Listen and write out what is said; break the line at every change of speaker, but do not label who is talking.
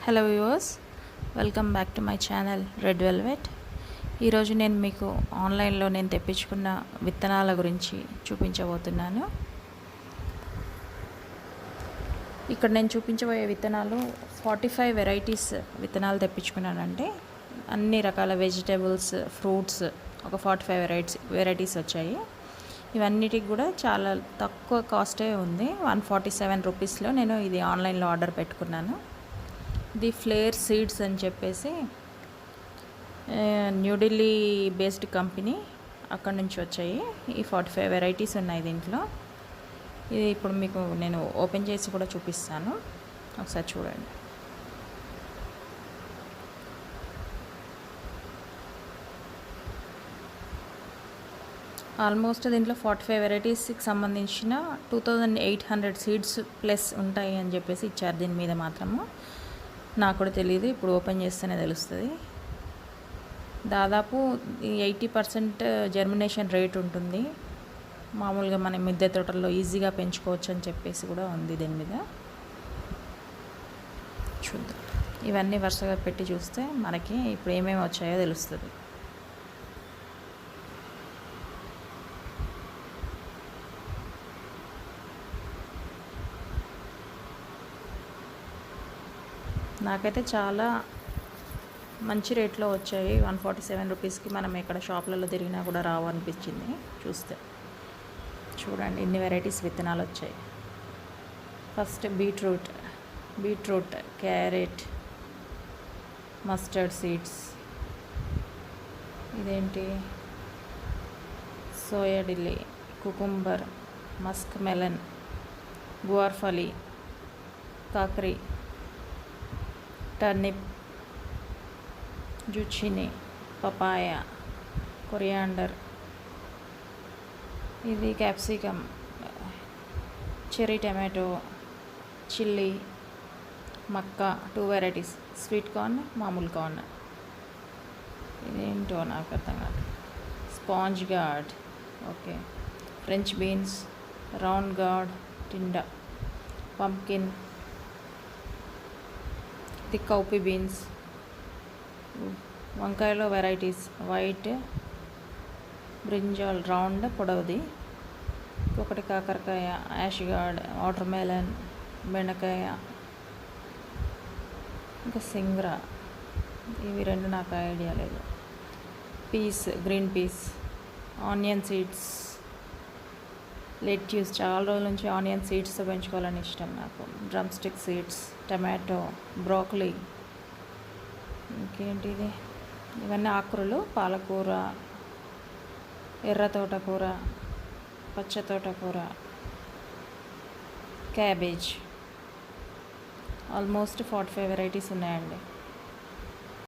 Hello viewers, welcome back to my channel red velvet. ఈరోజు నేను మీకు ఆన్లైన్లో నేను తెప్పించుకున్న విత్తనాల గురించి చూపించబోతున్నాను. ఇక్కడ నేను చూపించబోయే విత్తనాలు 45 వెరైటీస్ విత్తనాలు తెప్పించుకున్నానంటే అన్ని రకాల వెజిటేబుల్స్, ఫ్రూట్స్ ఒక 45 వెరైటీస్ వచ్చాయి. ఇవన్నిటికి కూడా చాలా తక్కువ కాస్టే ఉంది. 147 రూపీస్లో నేను ఇది ఆన్లైన్లో ఆర్డర్ పెట్టుకున్నాను. ది ఫ్లేర్ సీడ్స్ అని చెప్పేసి న్యూఢిల్లీ బేస్డ్ కంపెనీ, అక్కడ నుంచి వచ్చాయి. ఈ 45 వెరైటీస్ ఉన్నాయి దీంట్లో. ఇది ఇప్పుడు మీకు నేను ఓపెన్ చేసి కూడా చూపిస్తాను, ఒకసారి చూడండి. ఆల్మోస్ట్ దీంట్లో 45 వెరైటీస్కి సంబంధించిన 2800 సీడ్స్ ప్లస్ ఉంటాయి అని చెప్పేసి ఇచ్చారు. దీని మీద మాత్రము నాకు కూడా తెలియదు, ఇప్పుడు ఓపెన్ చేస్తేనే తెలుస్తుంది. దాదాపు 80% జర్మినేషన్ రేట్ ఉంటుంది. మామూలుగా మనం మిద్దె తోటల్లో ఈజీగా పెంచుకోవచ్చు అని చెప్పేసి కూడా ఉంది దీని మీద. చూద్దాం, ఇవన్నీ వరుసగా పెట్టి చూస్తే మనకి ఇప్పుడు ఏమేమి వచ్చాయో తెలుస్తుంది. నాకైతే చాలా మంచి రేట్లో వచ్చాయి. 147 రూపీస్కి మనం ఎక్కడ షాప్లలో తిరిగినా కూడా రావు అనిపించింది చూస్తే. చూడండి, ఇన్ని వెరైటీస్ విత్తనాలు వచ్చాయి. First beetroot, carrot, mustard seeds, ఇదేంటి soya dill, cucumber, musk melon, గువార్ఫలి, కాకరీ, టర్నిప్, జుచినీ, పపాయ, కొరియాండర్, ఇది క్యాప్సికమ్, చెర్రీ టమాటో, చిల్లీ, మక్కా, 2 వెరైటీస్, స్వీట్ కార్న్, మామూలు కార్న్, ఇదేంటో నాకు అర్థం కాదు, sponge gourd, okay, french beans, round gourd, టిండా, పంప్కిన్, కౌపీ బీన్స్, వంకాయలో వెరైటీస్, వైట్, బ్రింజాల్ రౌండ్ పొడవుది, ఒకటి కాకరకాయ, యాష్ గార్డ్, వాటర్ మెలన్, బెండకాయ, ఇంకా సింగ్రా, ఇవి 2 నాకు ఐడియా లేదు. Peas, green peas, onion seeds, lettuce, చాలా రోజుల నుంచి ఆనియన్ సీడ్స్తో పెంచుకోవాలని ఇష్టం నాకు. Drumstick seeds, tomato, broccoli, ఇంకేంటిది, ఇవన్నీ ఆకుకూరలు, పాలకూర, ఎర్ర తోటకూర, పచ్చ తోటకూర, క్యాబేజ్. ఆల్మోస్ట్ 45 వెరైటీస్ ఉన్నాయండి.